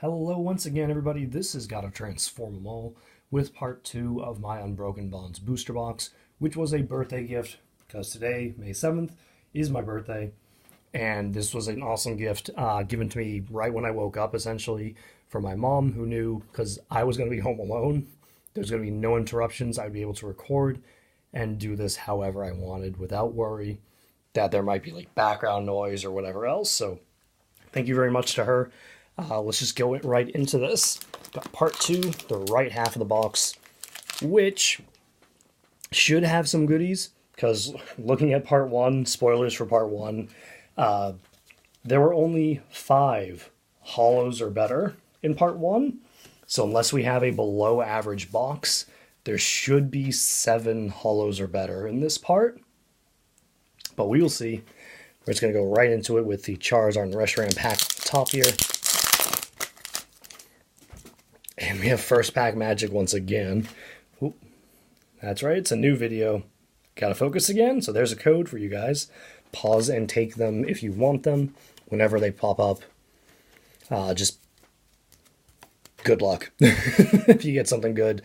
Hello once again, everybody. This is Gotta Transform 'Em All with part 2 of my Unbroken Bonds booster box, which was a birthday gift because today, May 7th, is my birthday. And this was an awesome gift given to me right when I woke up, essentially, from my mom, who knew because I was going to be home alone. There's going to be no interruptions. I'd be able to record and do this however I wanted without worry that there might be like background noise or whatever else. So thank you very much to her. Let's just go right into this. Got part 2, the right half of the box, which should have some goodies, because looking at part 1, spoilers for part 1, there were only 5 hollows or better in part 1. So unless we have a below average box, there should be 7 hollows or better in this part. But we will see. We're just going to go right into it with the Charizard and Reshiram pack at the top here. And we have first pack magic once again. Oop, that's right, it's a new video. Gotta focus again, so there's a code for you guys. Pause and take them if you want them, whenever they pop up. Just good luck. If you get something good,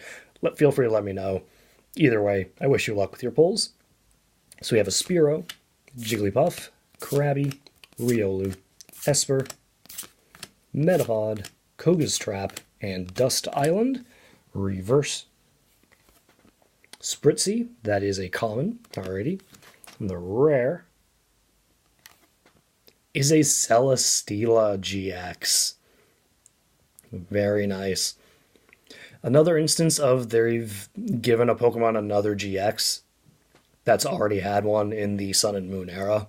feel free to let me know. Either way, I wish you luck with your pulls. So we have a Spearow, Jigglypuff, Krabby, Riolu, Esper, Metapod, Koga's Trap, and Dust Island. Reverse. Spritzy, that is a common, alrighty. And the rare is a Celesteela GX. Very nice. Another instance of they've given a Pokemon another GX that's already had one in the Sun and Moon era.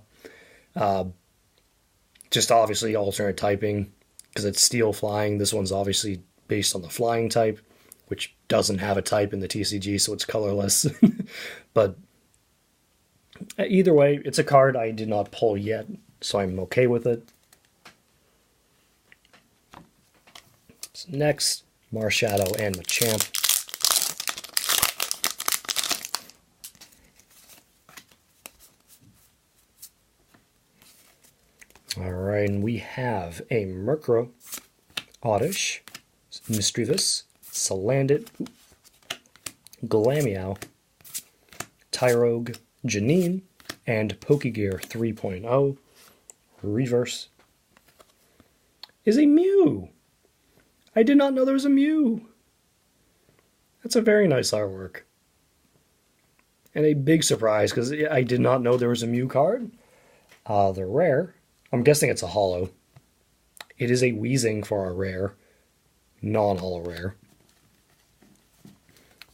Just obviously alternate typing, because it's steel flying. This one's obviously based on the flying type, which doesn't have a type in the TCG, so it's colorless. But either way, it's a card I did not pull yet, so I'm okay with it. So next, Marshadow and Machamp. Alright, and we have a Murkrow, Oddish, Misdreavus, Salandit, Glameow, Tyrogue, Janine, and Pokegear 3.0. Reverse is a Mew. I did not know there was a Mew. That's a very nice artwork. And a big surprise, because I did not know there was a Mew card. The rare, I'm guessing it's a holo. It is a Weezing for our rare. Non-holo rare.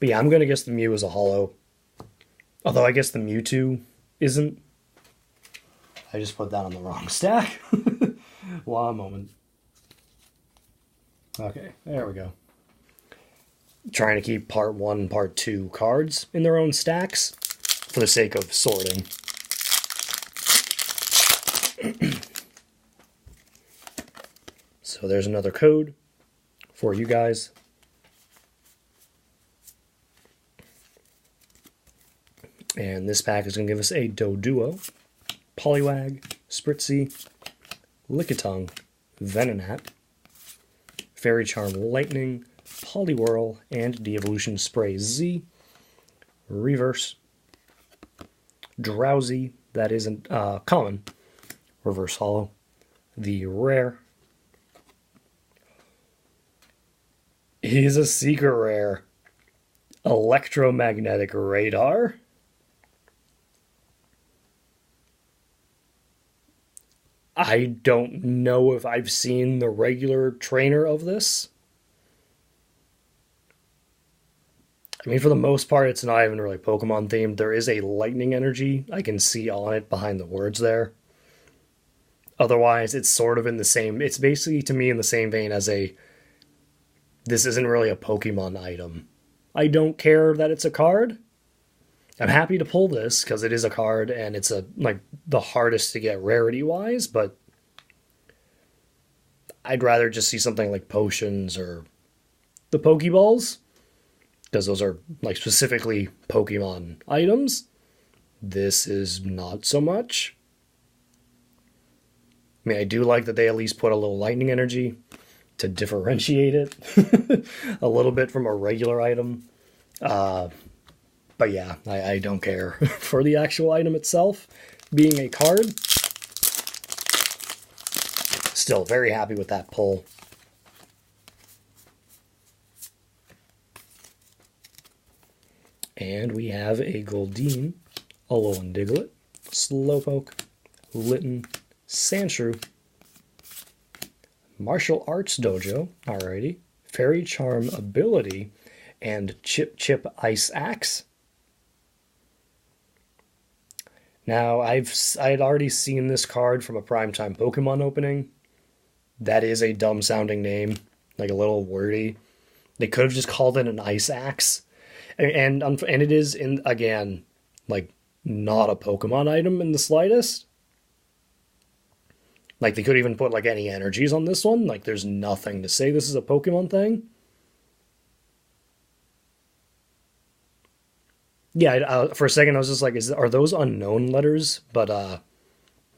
But yeah, I'm going to guess the Mew is a holo. Although I guess the Mewtwo isn't. I just put that on the wrong stack. One moment. Okay, there we go. Trying to keep part 1 and part 2 cards in their own stacks for the sake of sorting. So there's another code for you guys. And this pack is going to give us a Doduo, Poliwag, Spritzy, Lickitung, Venonat, Fairy Charm Lightning, Poliwhirl, and De-Evolution Spray Z. Reverse. Drowsy, that isn't common. Reverse holo. The rare is a secret rare. Electromagnetic Radar. I don't know if I've seen the regular trainer of this. I mean, for the most part, it's not even really Pokemon themed. There is a lightning energy I can see on it behind the words there. Otherwise, it's sort of in the same... It's basically, to me, in the same vein as a... This isn't really a Pokemon item. I don't care that it's a card. I'm happy to pull this, because it is a card, and it's the hardest to get rarity-wise, but I'd rather just see something like potions or the Pokeballs, because those are specifically Pokemon items. This is not so much. I mean, I do like that they at least put a little lightning energy. to differentiate it a little bit from a regular item. But yeah, I don't care for the actual item itself being a card. Still very happy with that pull. And we have a Goldeen, Alolan Diglett, Slowpoke, Litten, Sandshrew, Martial Arts Dojo, alrighty, Fairy Charm Ability, and Chip Chip Ice Axe. Now, I had already seen this card from a Primetime Pokemon opening. That is a dumb sounding name, like a little wordy. They could have just called it an Ice Axe. And it is, again, like, not a Pokemon item in the slightest. Like, they could even put, like, any energies on this one. Like, there's nothing to say this is a Pokemon thing. Yeah, for a second I was just like, are those unknown letters? But,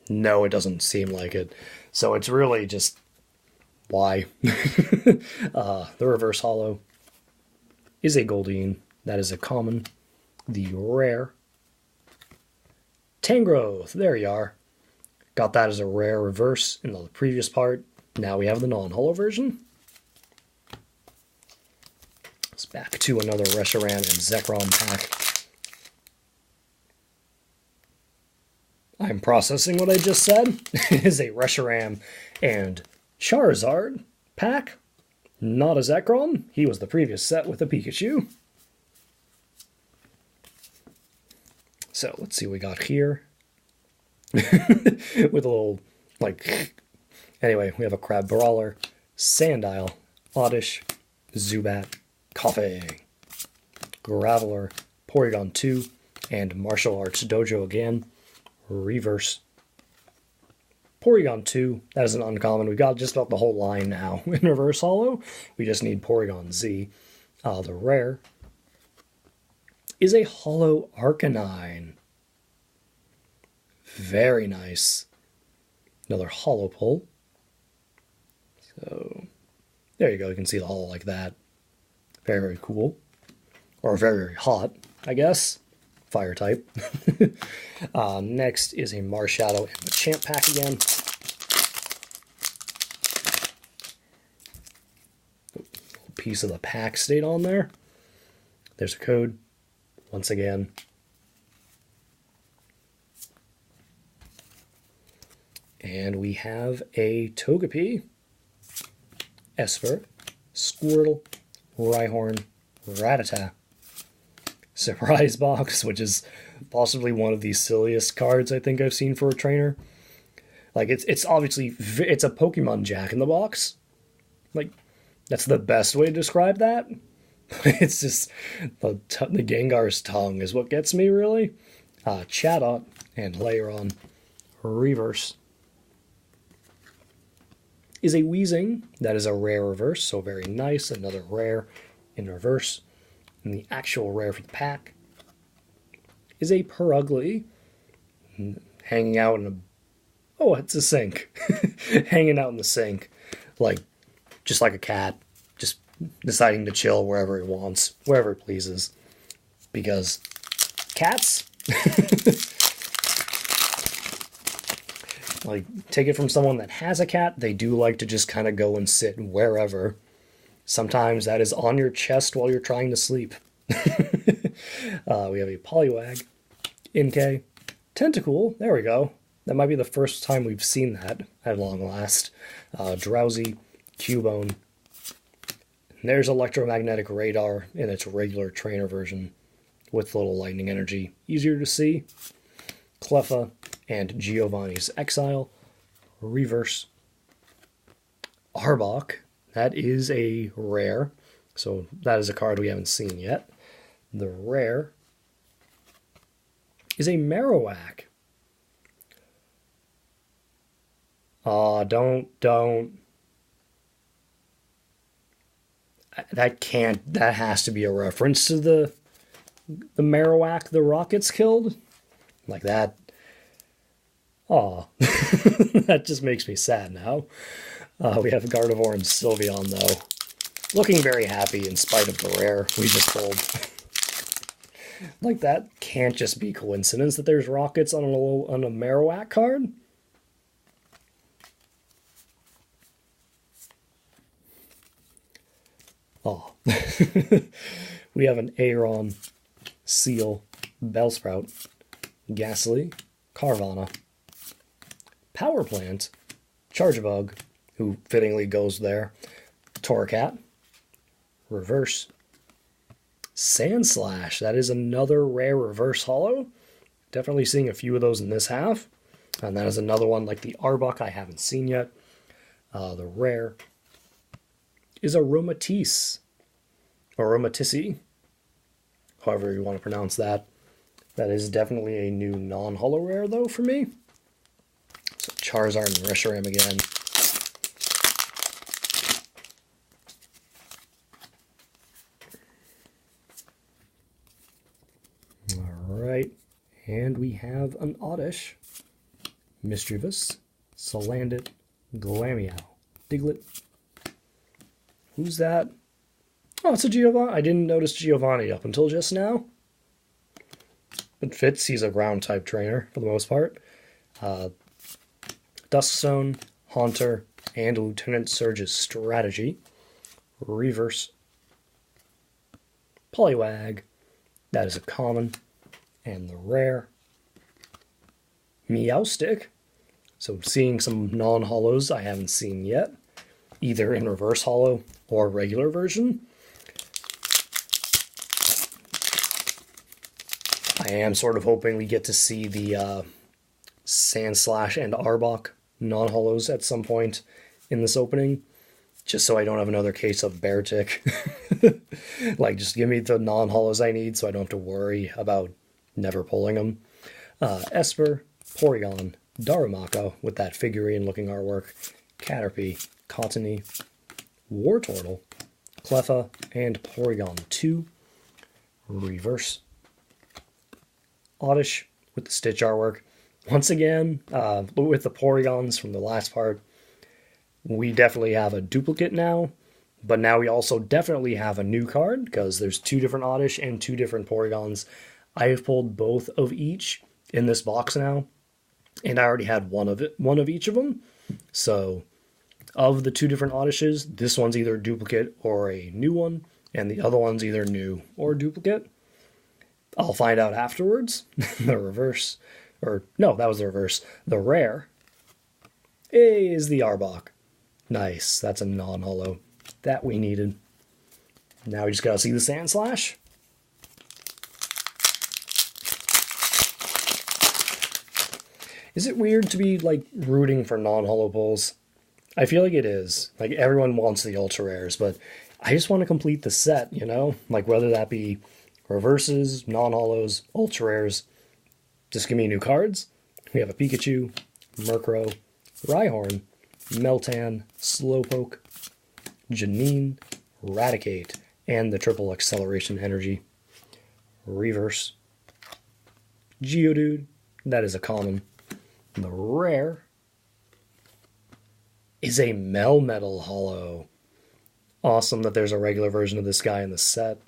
no, it doesn't seem like it. So it's really just, why? The reverse holo is a Goldeen. That is a common. The rare Tangrowth. There you are. Got that as a rare reverse in the previous part. Now we have the non-holo version. It's back to another Reshiram and Zekrom pack. I'm processing what I just said. It is a Reshiram and Charizard pack. Not a Zekrom. He was the previous set with a Pikachu. So let's see what we got here. With a little, like... Anyway, we have a Crab Brawler, Sandile, Oddish, Zubat, Koffing, Graveler, Porygon 2, and Martial Arts Dojo again. Reverse. Porygon 2, that is an uncommon. We got just about the whole line now in reverse holo. We just need Porygon Z. The rare is a holo Arcanine. Very nice. Another holo pull. So, there you go. You can see the holo like that. Very, very cool. Or very, very hot, I guess. Fire type. Next is a Marshadow and Machamp pack again. A piece of the pack stayed on there. There's a code. Once again. And we have a Togepi, Esper, Squirtle, Rhyhorn, Rattata. Surprise box, which is possibly one of the silliest cards I think I've seen for a trainer. Like, it's obviously, it's a Pokemon Jack in the box. Like, that's the best way to describe that. It's just, the Gengar's tongue is what gets me, really. Chatot and Lairon. Reverse is a Weezing. That is a rare reverse, so very nice. Another rare in reverse. And the actual rare for the pack is a Purugly hanging out in a... Oh, it's a sink. Hanging out in the sink. Like, just like a cat. Just deciding to chill wherever he wants. Wherever he pleases. Because cats... Like, take it from someone that has a cat, they do like to just kind of go and sit wherever. Sometimes that is on your chest while you're trying to sleep. We have a Poliwag, Inkay, Tentacool, there we go. That might be the first time we've seen that at long last. Drowsy, Cubone. And there's Electromagnetic Radar in its regular trainer version with little lightning energy. Easier to see. Cleffa and Giovanni's Exile. Reverse. Arbok. That is a rare. So that is a card we haven't seen yet. The rare is a Marowak. Don't. That has to be a reference to the Marowak the Rockets killed. Like that. Aw. That just makes me sad now. We have Gardevoir and Sylveon, though. Looking very happy in spite of the rare we just pulled. Like, that can't just be coincidence that there's rockets on a Marowak card. Oh. We have an Aeron, Seal, Bellsprout, Ghastly, Carvana, Power Plant, Chargebug, who fittingly goes there, Torracat, Reverse, Sandslash. That is another rare reverse holo. Definitely seeing a few of those in this half. And that is another one like the Arbok I haven't seen yet. The rare is a Aromatisse, or Aromatisse, however you want to pronounce that. That is definitely a new non-holo rare, though, for me. So Charizard and Reshiram again. Alright, and we have an Oddish, Mischievous, Salandit, Glameow, Diglett. Who's that? Oh, it's a Giovanni. I didn't notice Giovanni up until just now. It fits. He's a ground-type trainer for the most part. Duskstone, Haunter, and Lieutenant Surge's Strategy. Reverse. Poliwag. That is a common. And the rare. Meowstic. So seeing some non-holos I haven't seen yet. Either in reverse holo or regular version. I am sort of hoping we get to see the Sandslash and Arbok non-holos at some point in this opening, just so I don't have another case of Beartic. Like, just give me the non-holos I need so I don't have to worry about never pulling them. Esper, Porygon, Darumaka with that figurine-looking artwork, Caterpie, Cottony, Wartortle, Cleffa, and Porygon 2. Reverse. Oddish with the Stitch artwork. Once again, with the Porygons from the last part, we definitely have a duplicate now, but now we also definitely have a new card, because there's 2 different Oddish and 2 different Porygons. I have pulled both of each in this box now, and I already had one of each of them. So, of the 2 different Oddishes, this one's either a duplicate or a new one, and the other one's either new or duplicate. I'll find out afterwards. The reverse, or no, that was the reverse. The rare is the Arbok. Nice, that's a non-holo. That we needed. Now we just gotta see the Sandslash. Is it weird to be, like, rooting for non-holo pulls? I feel like it is. Like, everyone wants the ultra rares, but I just want to complete the set, you know? Like, whether that be reverses, non-holos, ultra rares, just give me new cards. We have a Pikachu, Murkrow, Rhyhorn, Meltan, Slowpoke, Janine, Raticate, and the triple acceleration energy. Reverse. Geodude, that is a common. The rare is a Melmetal holo. Awesome that there's a regular version of this guy in the set.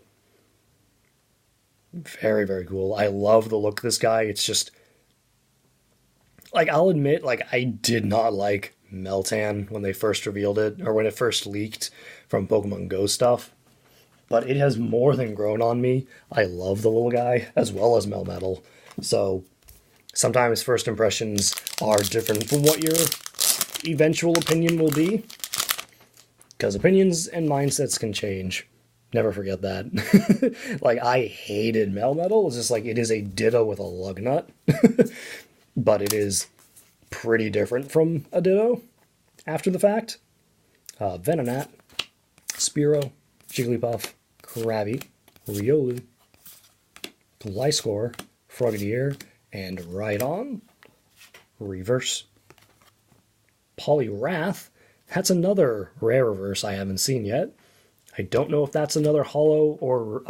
Very, very cool. I love the look of this guy. It's just, like, I'll admit, like, I did not like Meltan when they first revealed it, or when it first leaked from Pokemon Go stuff. But it has more than grown on me. I love the little guy, as well as Melmetal. So, sometimes first impressions are different from what your eventual opinion will be. Because opinions and mindsets can change. Never forget that. Like, I hated Melmetal. It's just like, it is a Ditto with a lug nut. But it is pretty different from a Ditto after the fact. Venonat, Spearow, Jigglypuff, Krabby, Riolu, Gliscor, Frogadier, and Rhydon. Reverse. Poliwrath. That's another rare reverse I haven't seen yet. I don't know if that's another holo or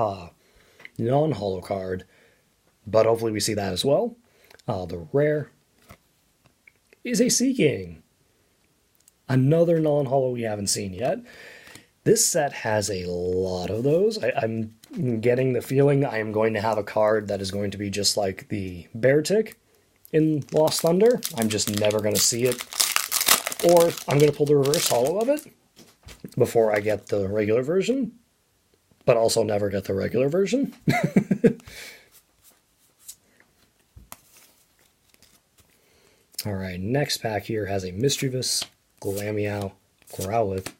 non-holo card, but hopefully we see that as well. The rare is a Seaking. Another non-holo we haven't seen yet. This set has a lot of those. I'm getting the feeling I am going to have a card that is going to be just like the Bear Tick in Lost Thunder. I'm just never going to see it. Or I'm going to pull the reverse holo of it before I get the regular version, but also never get the regular version. Alright, next pack here has a Mischievous, Glameow, Growlithe,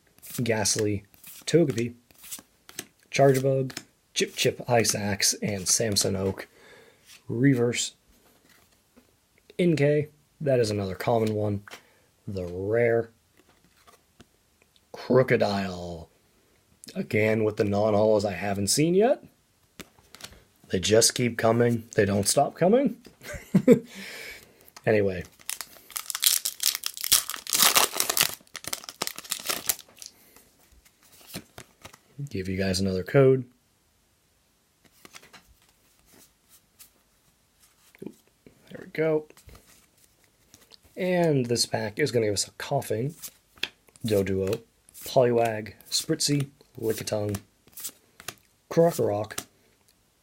Ghastly, Togepi, Chargebug, Chip Chip Ice Axe, and Samson Oak. Reverse. Inkay, that is another common one. The rare. Crocodile. Again with the non-holos I haven't seen yet. They just keep coming. They don't stop coming. Anyway. Give you guys another code. There we go. And this pack is going to give us a Coughing, Doduo, Poliwag, Spritzy, Lickitung, Krokorok,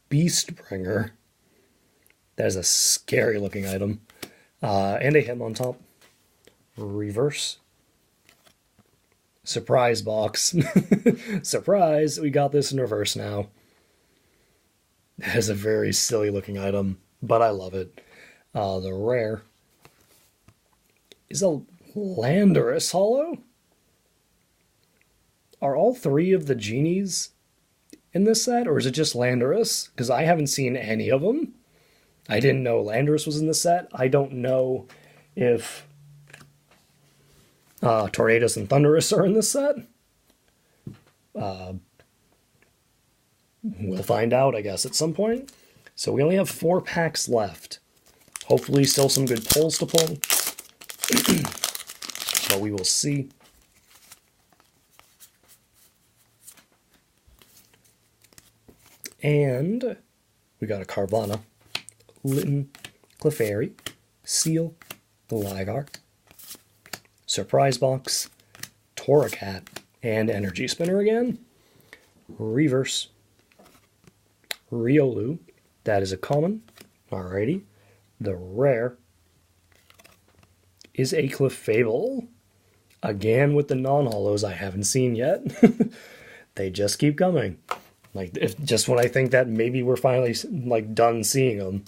Beastbringer. That is a scary looking item. And a Hitmontop. Reverse. Surprise box. Surprise! We got this in reverse now. That is a very silly looking item, but I love it. The rare is a Landorus holo. Are all three of the genies in this set, or is it just Landorus? Because I haven't seen any of them. I didn't know Landorus was in the set. I don't know if Tornadus and Thundurus are in this set. We'll find out, I guess, at some point. So we only have 4 packs left. Hopefully still some good pulls to pull. But we will see. And we got a Carvana, Litten, Clefairy, Seal, Ligar, Surprise Box, Torracat, and Energy Spinner again. Reverse. Riolu. That is a common. Alrighty. The rare is a Clefable. Again with the non-holos I haven't seen yet. They just keep coming. Like, just when I think that maybe we're finally like done seeing them.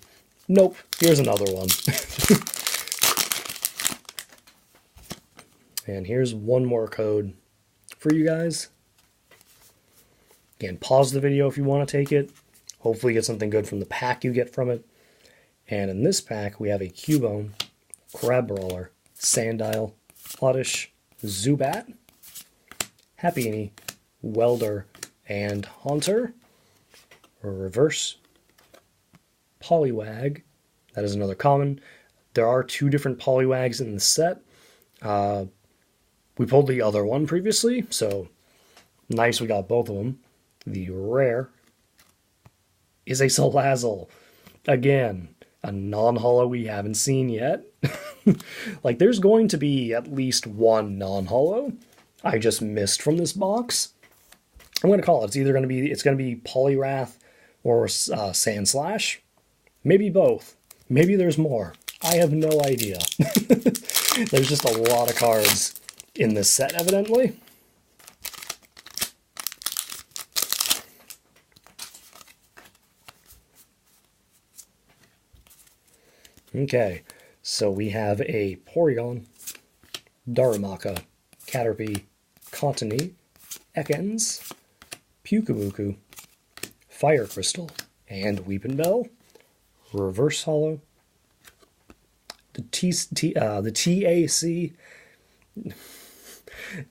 Nope. Here's another one. And here's one more code for you guys. Again, pause the video if you want to take it. Hopefully get something good from the pack you get from it. And in this pack, we have a Cubone, Crabrawler, Sandile, Oddish, Zubat, Happiny, Welder, and Haunter. Reverse. Poliwag. That is another common. There are 2 different Poliwags in the set. We pulled the other one previously, so nice we got both of them. The rare is a Salazzle. Again, a non-holo we haven't seen yet. Like, there's going to be at least one non-holo I just missed from this box. I'm going to call it. It's either going to be Poliwrath or Sandslash. Maybe both. Maybe there's more. I have no idea. There's just a lot of cards in this set, evidently. Okay, so we have a Porygon, Darumaka, Caterpie, Cottony, Ekans, Pukabuku, Fire Crystal, and Weepinbell. Reverse holo. The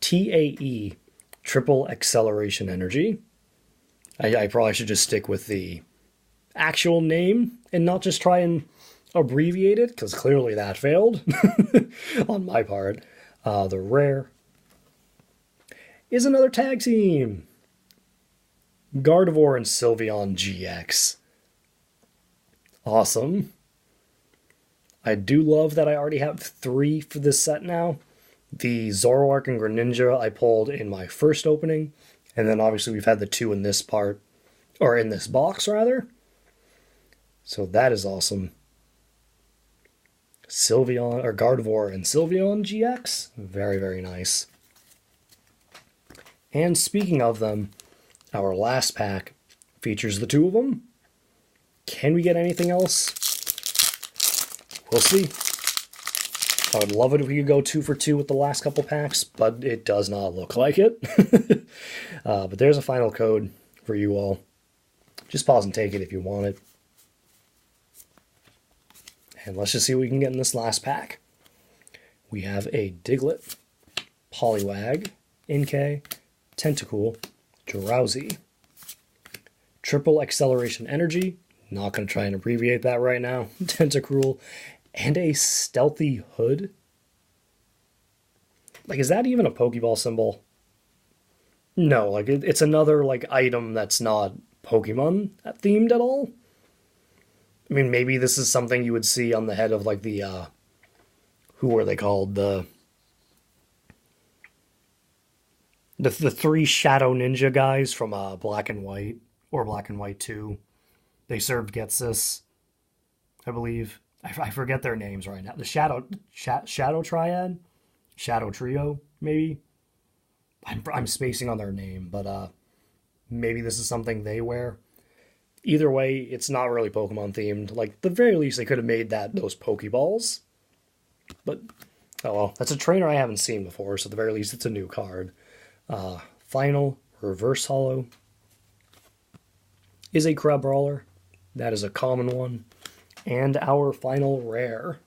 TAE, Triple Acceleration Energy. I probably should just stick with the actual name and not just try and abbreviate it, because clearly that failed on my part. The rare is another tag team. Gardevoir and Sylveon GX. Awesome. I do love that I already have 3 for this set now. The Zoroark and Greninja I pulled in my first opening, and then obviously we've had the two in this part, or in this box rather. So that is awesome. Sylveon, or Gardevoir and Sylveon GX. Very, very nice. And speaking of them, our last pack features the two of them. Can we get anything else? We'll see. I would love it if we could go 2 for 2 with the last couple packs, but it does not look like it. But there's a final code for you all. Just pause and take it if you want it. And let's just see what we can get in this last pack. We have a Diglett, Poliwag, Inkay, Tentacool, Drowsy, Triple Acceleration Energy, not going to try and abbreviate that right now, Tentacruel, and a Stealthy Hood. Like, is that even a Pokeball symbol? No, like, it's another, like, item that's not Pokemon themed at all. I mean, maybe this is something you would see on the head of, like, the, who were they called? The 3 Shadow Ninja guys from Black and White, or Black and White 2. They served Getsis, I believe. I forget their names right now. The Shadow Triad? Shadow Trio, maybe? I'm spacing on their name, but maybe this is something they wear. Either way, it's not really Pokemon themed. Like, at the very least, they could have made those Pokeballs. But, oh well, that's a trainer I haven't seen before, so at the very least, it's a new card. Final Reverse Holo is a Crabrawler. That is a common one. And our final rare.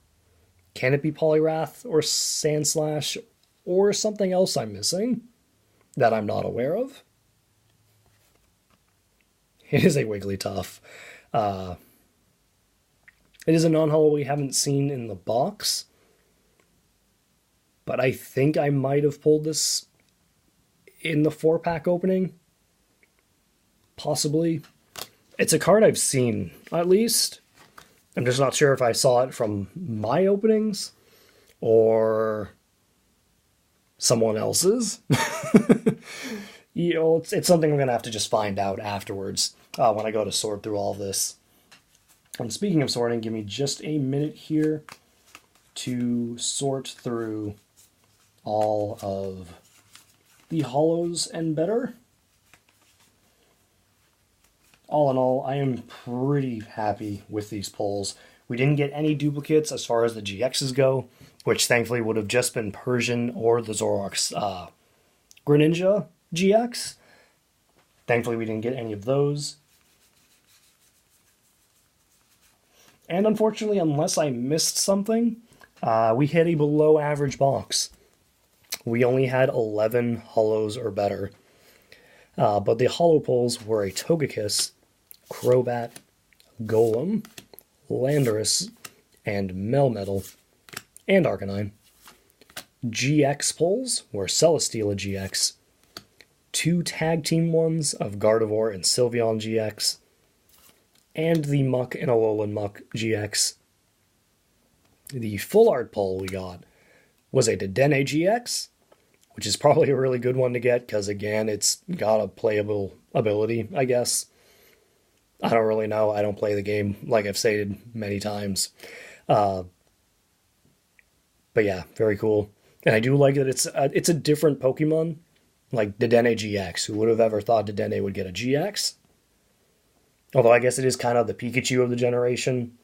Can it be Poliwrath or Sandslash or something else I'm missing that I'm not aware of? It is a Wigglytuff. It is a non-holo we haven't seen in the box. But I think I might have pulled this in the 4-pack opening. Possibly. It's a card I've seen, at least. I'm just not sure if I saw it from my openings or someone else's. You know, it's something I'm going to have to just find out afterwards when I go to sort through all of this. And speaking of sorting, give me just a minute here to sort through all of the holos and better. All in all, I am pretty happy with these pulls. We didn't get any duplicates as far as the GXs go, which thankfully would have just been Persian or the Zoroark's Greninja GX. Thankfully, we didn't get any of those. And unfortunately, unless I missed something, we hit a below average box. We only had 11 holos or better. But the holo pulls were a Togekiss, Crobat, Golem, Landorus, and Melmetal, and Arcanine. GX pulls were Celesteela GX, 2 tag team ones of Gardevoir and Sylveon GX, and the Muck and Alolan Muck GX. The full art pull we got was a Dedenne GX, which is probably a really good one to get because, again, it's got a playable ability, I guess. I don't really know. I don't play the game, like I've stated many times. But yeah, very cool. And I do like that it's a different Pokemon, like Dedenne GX. Who would have ever thought Dedenne would get a GX? Although I guess it is kind of the Pikachu of the generation.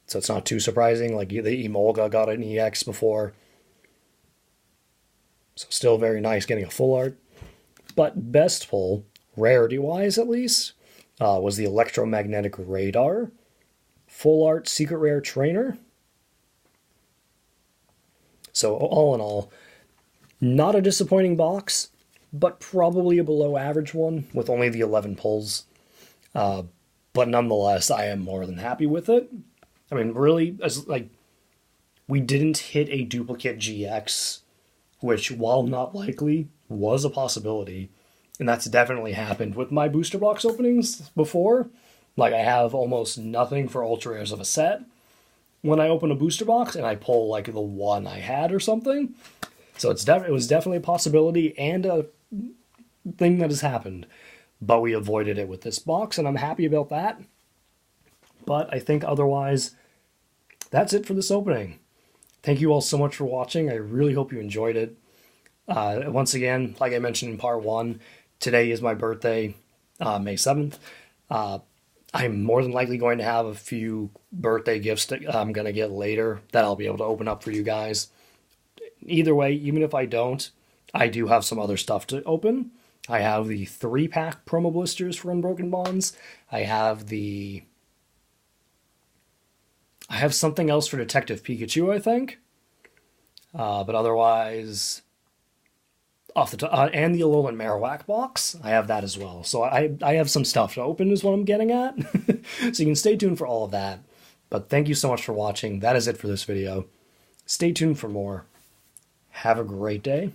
So it's not too surprising. Like the Emolga got an EX before. So still very nice getting a full art. But best pull, rarity-wise at least, was the Electromagnetic Radar. Full art secret rare trainer. So all in all, not a disappointing box, but probably a below average one with only the 11 pulls. But nonetheless, I am more than happy with it. I mean, really, we didn't hit a duplicate GX, which, while not likely, was a possibility. And that's definitely happened with my booster box openings before. Like, I have almost nothing for ultra rares of a set, when I open a booster box and I pull like the one I had or something. So it was definitely a possibility and a thing that has happened. But we avoided it with this box, and I'm happy about that. But I think otherwise, that's it for this opening. Thank you all so much for watching. I really hope you enjoyed it. Once again, like I mentioned in part 1, today is my birthday, May 7th. I'm more than likely going to have a few birthday gifts that I'm going to get later that I'll be able to open up for you guys. Either way, even if I don't, I do have some other stuff to open. I have the 3-pack promo blisters for Unbroken Bonds. I have something else for Detective Pikachu, I think. But otherwise, off the top, and the Alolan Marowak box, I have that as well. So I have some stuff to open is what I'm getting at. So you can stay tuned for all of that. But thank you so much for watching. That is it for this video. Stay tuned for more. Have a great day.